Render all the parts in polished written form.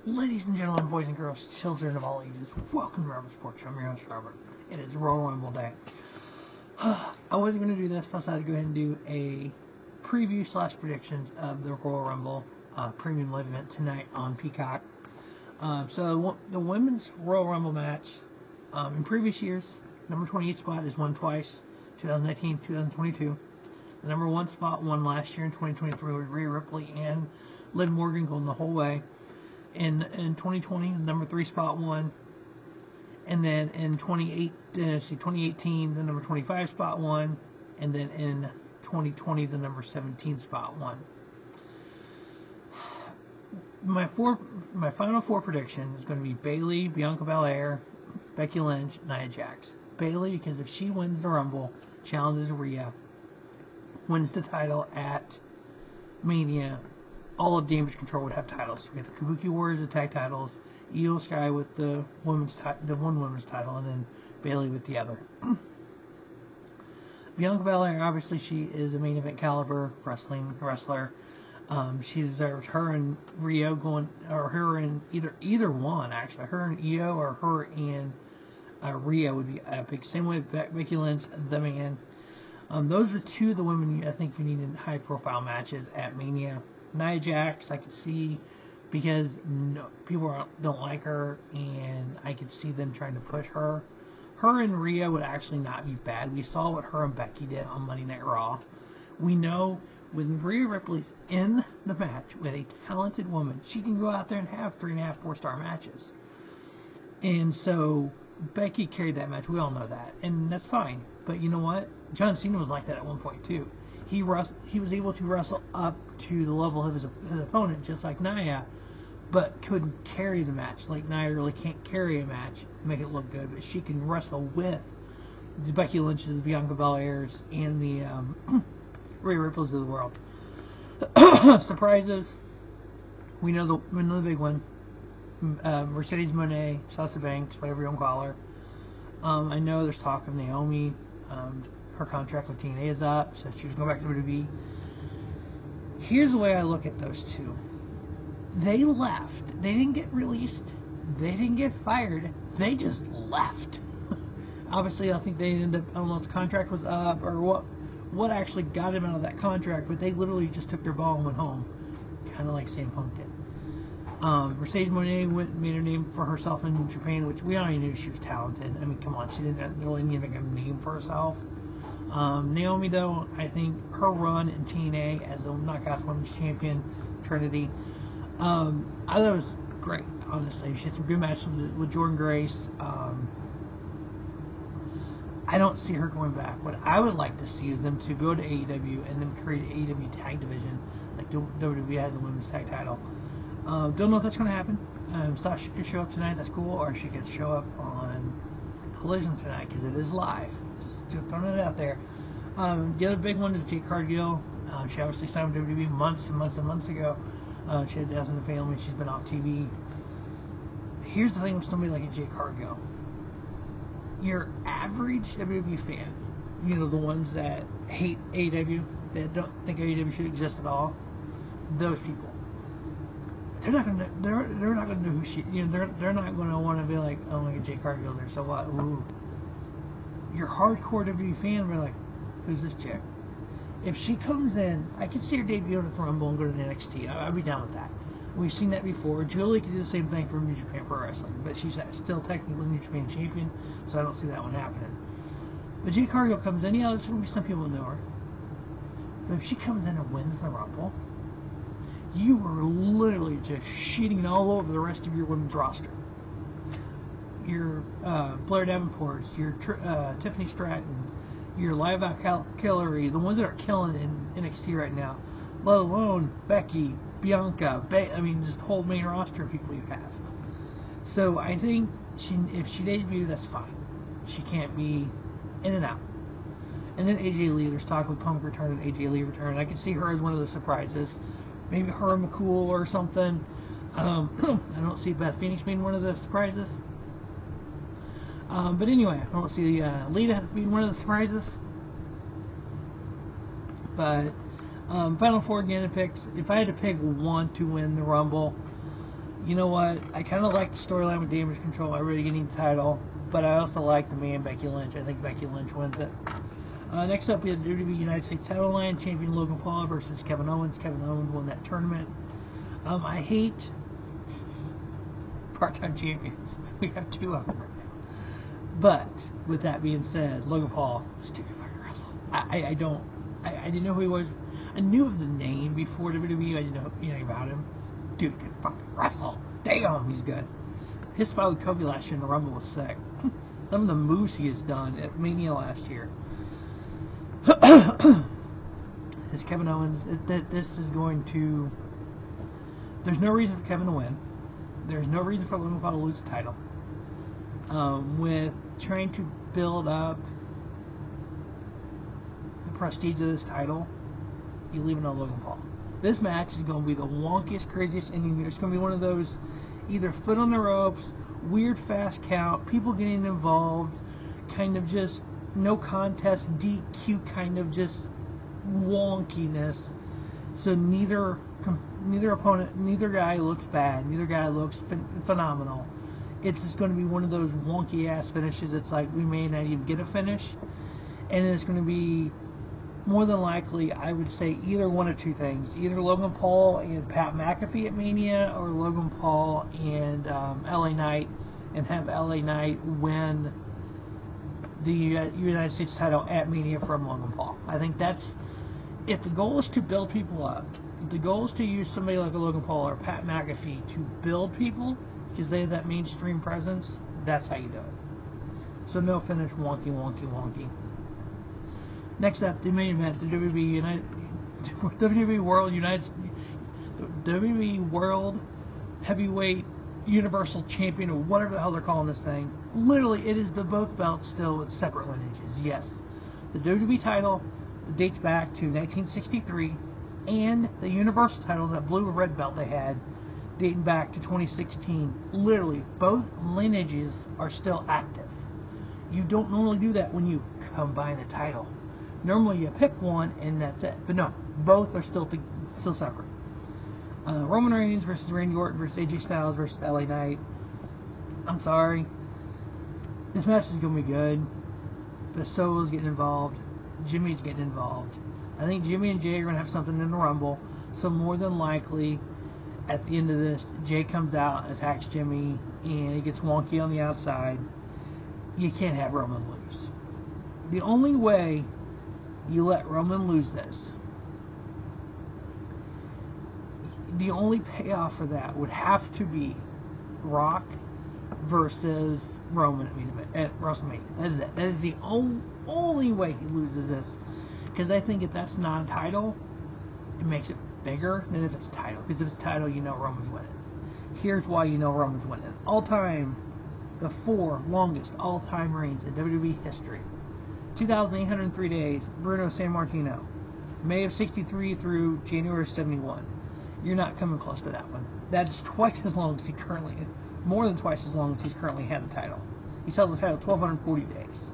Ladies and gentlemen, boys and girls, children of all ages, welcome to Robert Sports Show. I'm your host, Robert. It is Royal Rumble Day. I wasn't going to do this, but I decided to go ahead and do a preview / predictions of the Royal Rumble premium live event tonight on Peacock. So the women's Royal Rumble match in previous years, number 28 spot is won twice, 2019, 2022. The number 1 spot won last year in 2023 with Rhea Ripley and Liv Morgan going the whole way. In 2020, the number 3 spot won. And then in 2018, the number 25 spot won. And then in 2020, the number 17 spot won. My final 4 prediction is going to be Bayley, Bianca Belair, Becky Lynch, Nia Jax. Bayley, because if she wins the Rumble, challenges Rhea, wins the title at Mania, all of Damage Control would have titles. We have the Kabuki Warriors with tag titles, Io Sky with the one women's title, and then Bayley with the other. Bianca Belair, obviously, she is a main event caliber wrestler. She deserves her and Rio going, or her and either one actually. Her and Io or her and Rio would be epic. Same way with Becky Lynch, the man. Those are 2 of the women I think you need in high profile matches at Mania. Nia Jax, I could see, because people don't like her, and I could see them trying to push her. Her and Rhea would actually not be bad. We saw what her and Becky did on Monday Night Raw. We know when Rhea Ripley's in the match with a talented woman, she can go out there and have 3.5, 4-star matches. And so Becky carried that match. We all know that, and that's fine. But you know what? John Cena was like that at one point too. He was able to wrestle up to the level of his opponent, just like Nia, but couldn't carry the match. Like Nia really can't carry a match, make it look good, but she can wrestle with the Becky Lynch's, Bianca Belairs, and the Rhea Ripley's of the world. Surprises. We know the big one. Mercedes Moné, Sasha Banks, whatever you want to call her. I know there's talk of Naomi. Her contract with TNA is up, so she was going back to WWE. Here's the way I look at those 2. They left. They didn't get released. They didn't get fired. They just left. Obviously, I think they ended up, I don't know if the contract was up or what actually got them out of that contract, but they literally just took their ball and went home. Kind of like CM Punk did. Mercedes Moné made her name for herself in Japan, which we already knew she was talented. I mean, come on, she didn't really need to make a name for herself. Naomi, though, I think her run in TNA as a Knockouts Women's Champion, Trinity, I thought it was great, honestly. She had some good matches with Jordynne Grace. I don't see her going back. What I would like to see is them to go to AEW and then create an AEW tag division, like WWE has a women's tag title. Don't know if that's going to happen. Sasha could show up tonight, that's cool, or she could show up on Collision tonight, because it is live. Just throwing it out there. The other big one is Jade Cargill. She obviously signed with WWE months and months and months ago. She had death in the family. She's been off TV. Here's the thing with somebody like a Jade Cargill. Your average WWE fan, you know, the ones that hate AEW, that don't think AEW should exist at all, those people, they're not gonna know who she. You know, they're not gonna want to be like, oh my God, Jade Cargill there. So what? Ooh. Your hardcore WWE fan will be like, who's this chick? If she comes in, I could see her debut at the Rumble and go to the NXT. I'd be down with that. We've seen that before. Julie could do the same thing for New Japan Pro Wrestling, but she's still technically New Japan champion, so I don't see that one happening. But Jade Cargill comes in, yeah, there's going to be some people who know her. But if she comes in and wins the Rumble, you are literally just shitting all over the rest of your women's roster. Your Blair Davenports, your Tiffany Strattons, your Live Out Killery, the ones that are killing in NXT right now, let alone Becky, Bianca, I mean, just the whole main roster of people you have. So I think if she debuts, that's fine. She can't be in and out. And then AJ Lee, there's talk with Punk return and AJ Lee return. I could see her as one of the surprises. Maybe her and McCool or something. I don't see Beth Phoenix being one of the surprises. But anyway, I don't see Lita being one of the surprises. But Final Four again, if I had to pick one to win the Rumble, You know what? I kind of like the storyline with Damage Control already getting the title, but I also like the man Becky Lynch. I think Becky Lynch wins it. Next up, we have the WWE United States title line, champion Logan Paul versus Kevin Owens. Kevin Owens won that tournament. I hate part-time champions. We have 2 of them right now. But with that being said, Logan Paul is too good fucking wrestle. I didn't know who he was. I knew of the name before WWE. I didn't know anything about him. Dude can fucking wrestle. Damn, he's good. His spot with Cody last year in the Rumble was sick. Some of the moves he has done at Mania last year. This Kevin Owens, this is going to... There's no reason for Kevin to win. There's no reason for Logan Paul to lose the title. With trying to build up the prestige of this title, you leave it on Logan Paul. This match is going to be the wonkiest, craziest ending. It's going to be one of those either foot on the ropes, weird fast count, people getting involved, kind of just no contest, DQ kind of just wonkiness. So neither opponent, neither guy looks bad, neither guy looks phenomenal. It's just going to be one of those wonky ass finishes. It's like we may not even get a finish, and it's going to be more than likely, I would say, either one of 2 things: either Logan Paul and Pat McAfee at Mania, or Logan Paul and LA Knight, and have LA Knight win the United States title at Mania from Logan Paul. I think that's, if the goal is to build people up, if the goal is to use somebody like a Logan Paul or Pat McAfee to build people, because they have that mainstream presence, that's how you do it. So no finish, wonky, wonky, wonky. Next up, the main event, the WWE World Heavyweight Universal Champion, or whatever the hell they're calling this thing. Literally, it is the both belts still with separate lineages. Yes, the WWE title dates back to 1963, and the Universal title, that blue and red belt they had, dating back to 2016. Literally, both lineages are still active. You don't normally do that when you combine a title. Normally you pick one and that's it. But no, both are still separate. Roman Reigns versus Randy Orton versus AJ Styles versus LA Knight. I'm sorry. This match is going to be good. But Solo's getting involved. Jimmy's getting involved. I think Jimmy and Jay are going to have something in the Rumble. So more than likely, at the end of this, Jay comes out and attacks Jimmy, and it gets wonky on the outside. You can't have Roman lose. The only way you let Roman lose this, the only payoff for that would have to be Rock versus Roman at WrestleMania. That is it. That is the only way he loses this. Because I think if that's not a title, it makes it bigger than if it's a title. Because if it's a title, you know Roman's winning. Here's why you know Roman's winning. All-time, the 4 longest all-time reigns in WWE history. 2,803 days, Bruno Sammartino. May of 63 through January of 71. You're not coming close to that one. That's twice as long as more than twice as long as he's currently had the title. He's held the title 1,240 days.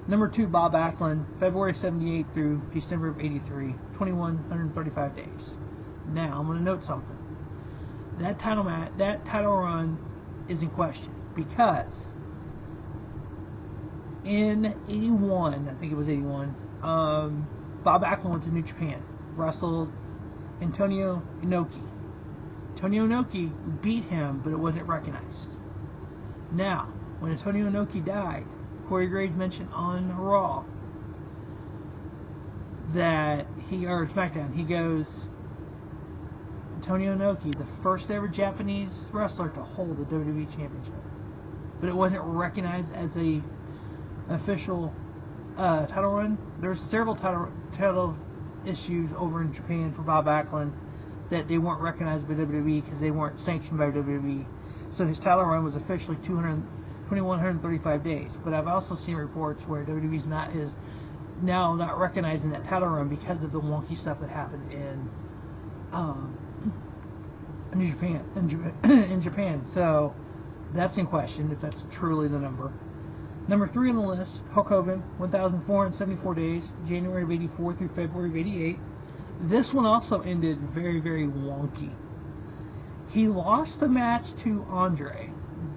Number 2, Bob Backlund, February 78 through December of 83, 2,135 days. Now, I'm going to note something. That title run is in question because in 81, I think it was 81, Bob Backlund went to New Japan, wrestled Antonio Inoki. Antonio Inoki beat him, but it wasn't recognized. Now, when Antonio Inoki died, Corey Graves mentioned on Raw that or SmackDown, he goes, Antonio Inoki, the first ever Japanese wrestler to hold the WWE Championship. But it wasn't recognized as a official title run. There's several title issues over in Japan for Bob Backlund that they weren't recognized by WWE because they weren't sanctioned by WWE. So his title run was officially 2,135 days. But I've also seen reports where WWE's now not recognizing that title run because of the wonky stuff that happened in Japan. So that's in question if that's truly the number. Number 3 on the list, Hulk Hogan, 1,474 days, January of 84 through February of 88. This one also ended very, very wonky. He lost the match to Andre,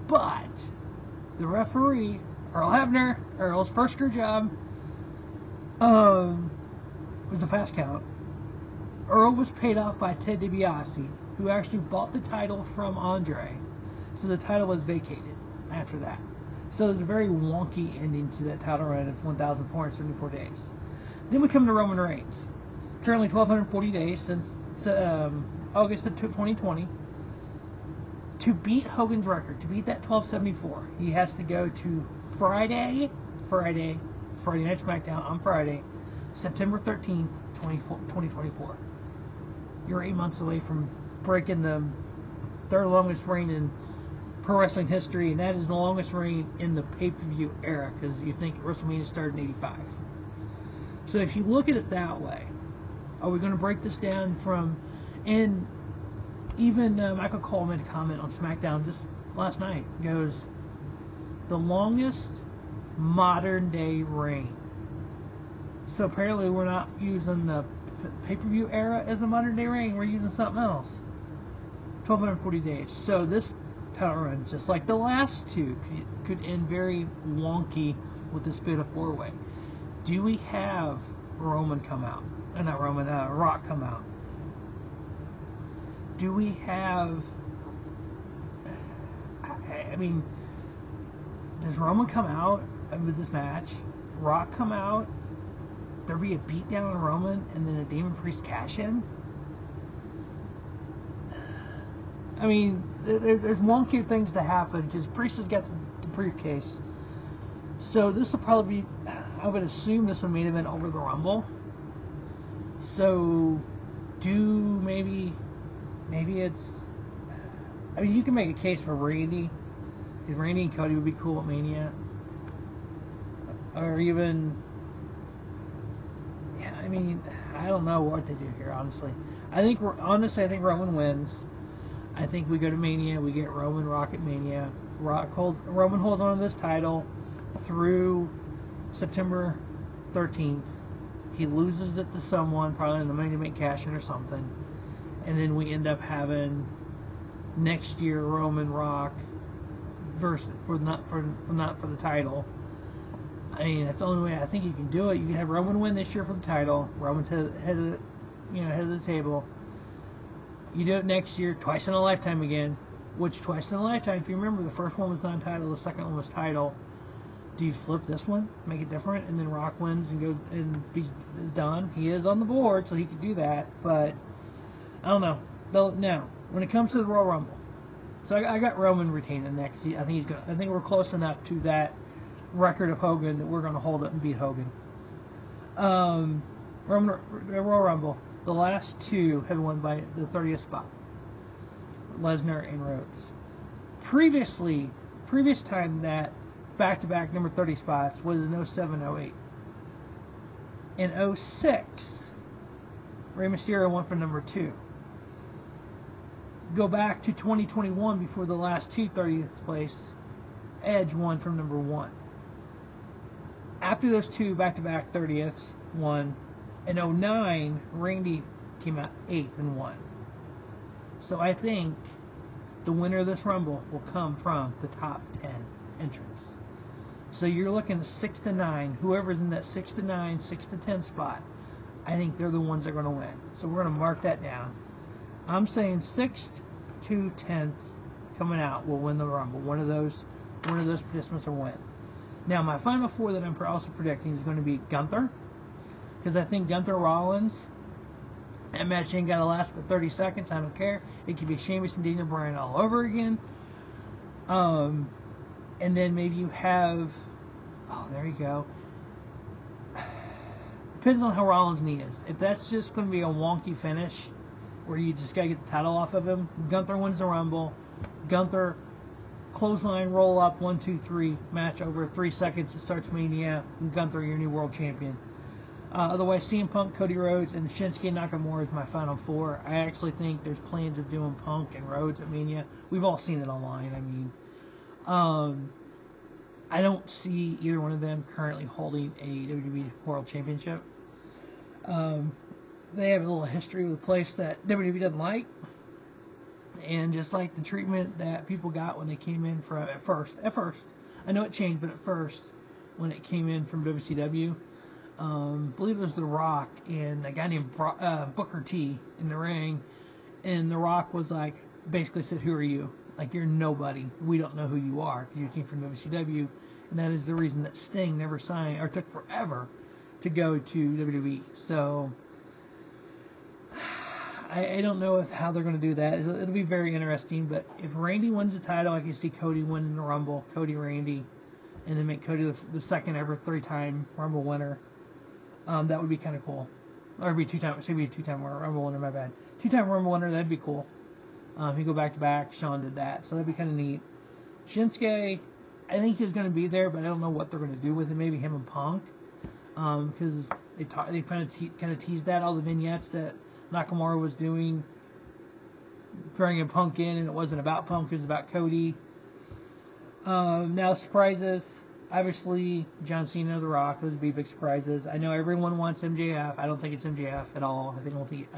but the referee, Earl Hebner, Earl's first career job, was a fast count. Earl was paid off by Ted DiBiase, who actually bought the title from Andre. So the title was vacated after that. So there's a very wonky ending to that title run of 1,474 days. Then we come to Roman Reigns. Currently 1,240 days since August of 2020. To beat Hogan's record, to beat that 1,274, he has to go to Friday Night SmackDown on Friday, September 13th, 2024. You're 8 months away from breaking the third longest reign in pro wrestling history, and that is the longest reign in the pay-per-view era, because you think WrestleMania started in 85. So if you look at it that way, are we going to break this down from, and even Michael Cole made a comment on SmackDown just last night, goes, the longest modern day reign. So apparently we're not using the pay-per-view era as the modern day reign, we're using something else. 1,240 days. So this title run, just like the last two, could end very wonky with this fatal four-way. Do we have Roman come out? Not Roman, Rock come out? Do we have... I mean, does Roman come out with this match? Rock come out? There be a beatdown on Roman and then a Demon Priest cash in? I mean, there's wonky things to happen because Priest has got the briefcase. So this will probably be, I would assume this will main event over the Rumble. So maybe it's, I mean, you can make a case for Randy. Because Randy and Cody would be cool at Mania. Or even, yeah, I mean, I don't know what to do here, honestly. I think Roman wins. I think we go to Mania, we get Roman Rock at Mania. Roman holds on to this title through September 13th. He loses it to someone, probably in the Money to Make cash in or something. And then we end up having next year Roman Rock versus not for the title. I mean, that's the only way I think you can do it. You can have Roman win this year for the title. Roman's head of the table. You do it next year, twice in a lifetime again. Which twice in a lifetime, if you remember, the first one was non-title, the second one was title. Do you flip this one, make it different, and then Rock wins and goes and is done? He is on the board, so he could do that. But I don't know. Now, when it comes to the Royal Rumble, so I got Roman retaining next. I think we're close enough to that record of Hogan that we're going to hold it and beat Hogan. Royal Rumble. The last two have won by the 30th spot. Lesnar and Rhodes. Previous time that back-to-back number 30 spots was in 07-08. In 06, Rey Mysterio won for number 2. Go back to 2021 before the last two 30th place, Edge won from number 1. After those two back-to-back 30ths won, in 09, Randy came out 8th and won. So I think the winner of this Rumble will come from the top 10 entrants. So you're looking at 6 to 9. Whoever's in that 6 to 9, 6 to 10 spot, I think they're the ones that are going to win. So we're going to mark that down. I'm saying 6th to 10th coming out will win the Rumble. One of those participants will win. Now my final four that I'm also predicting is going to be Gunther, because I think Gunther Rollins, that match ain't got to last but 30 seconds. I don't care. It could be Sheamus and Daniel Bryan all over again. And then maybe you have, there you go. Depends on how Rollins' knee is. If that's just going to be a wonky finish, where you just got to get the title off of him, Gunther wins the Rumble. Gunther, clothesline, roll up, 1, 2, 3, match over 3 seconds. It starts Mania, and Gunther, your new world champion. Otherwise, CM Punk, Cody Rhodes, and Shinsuke Nakamura is my final four. I actually think there's plans of doing Punk and Rhodes at Mania. We've all seen it online. I mean, I don't see either one of them currently holding a WWE World Championship. They have a little history with a place that WWE doesn't like. And just like the treatment that people got when they came in from at first, I know it changed, but at first, when it came in from WCW, I believe it was The Rock and a guy named Booker T in the ring, and The Rock was like, basically said, "Who are you? Like, you're nobody. We don't know who you are because you came from WCW," and that is the reason that Sting never signed or took forever to go to WWE. So I don't know how they're going to do that. It'll be very interesting. But if Randy wins the title, I can see Cody winning the Rumble, Cody Randy, and then make Cody the second ever 3-time Rumble winner. That would be kind of cool. Or be two-time Rumble winner. My bad. 2-time Rumble winner. That'd be cool. He go back to back. Shawn did that, so that'd be kind of neat. Shinsuke, I think he's going to be there, but I don't know what they're going to do with him. Maybe him and Punk, because they kind of teased that, all the vignettes that Nakamura was doing, bringing Punk in, and it wasn't about Punk, it was about Cody. Now surprises, obviously John Cena, The Rock, those would be big surprises. I know everyone wants MJF. I don't think it's MJF at all. I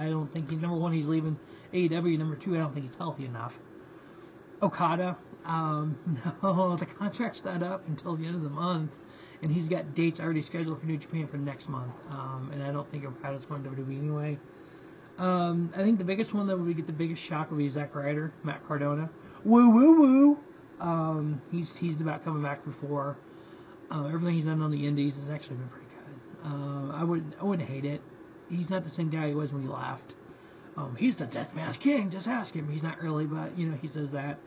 don't think number one, he's leaving AEW. Number two, I don't think he's healthy enough. Okada, no, the contract's not up until the end of the month, and he's got dates already scheduled for New Japan for next month. And I don't think Okada's going to WWE anyway. I think the biggest one that would get the biggest shock would be Zack Ryder, Matt Cardona. Woo woo woo. He's teased about coming back before. Everything he's done on the Indies has actually been pretty good. I wouldn't hate it. He's not the same guy he was when he left. He's the Deathmatch King. Just ask him. He's not really, but he says that.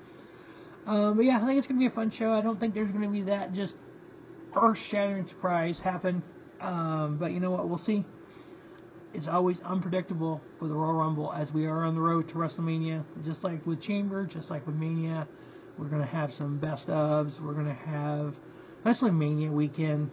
But yeah, I think it's gonna be a fun show. I don't think there's gonna be that just earth-shattering surprise happen. But you know what? We'll see. It's always unpredictable for the Royal Rumble as we are on the road to WrestleMania. Just like with Chamber, just like with Mania, we're going to have some best ofs. We're going to have, especially Mania weekend,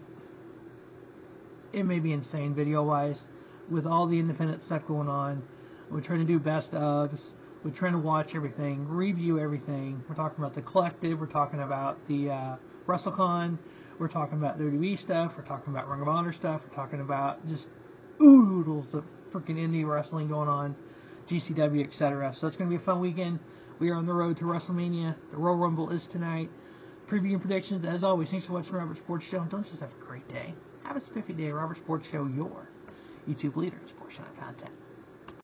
it may be insane video-wise with all the independent stuff going on. We're trying to do best ofs. We're trying to watch everything, review everything. We're talking about the Collective. We're talking about the WrestleCon. We're talking about WWE stuff. We're talking about Ring of Honor stuff. We're talking about just oodles of freaking indie wrestling going on, GCW, etc. So it's going to be a fun weekend. We are on the road to WrestleMania. The Royal Rumble is tonight. Preview and predictions, as always. Thanks for watching Robert Sports Show. Don't just have a great day. Have a spiffy day. Robert Sports Show, your YouTube leader in sports channel content.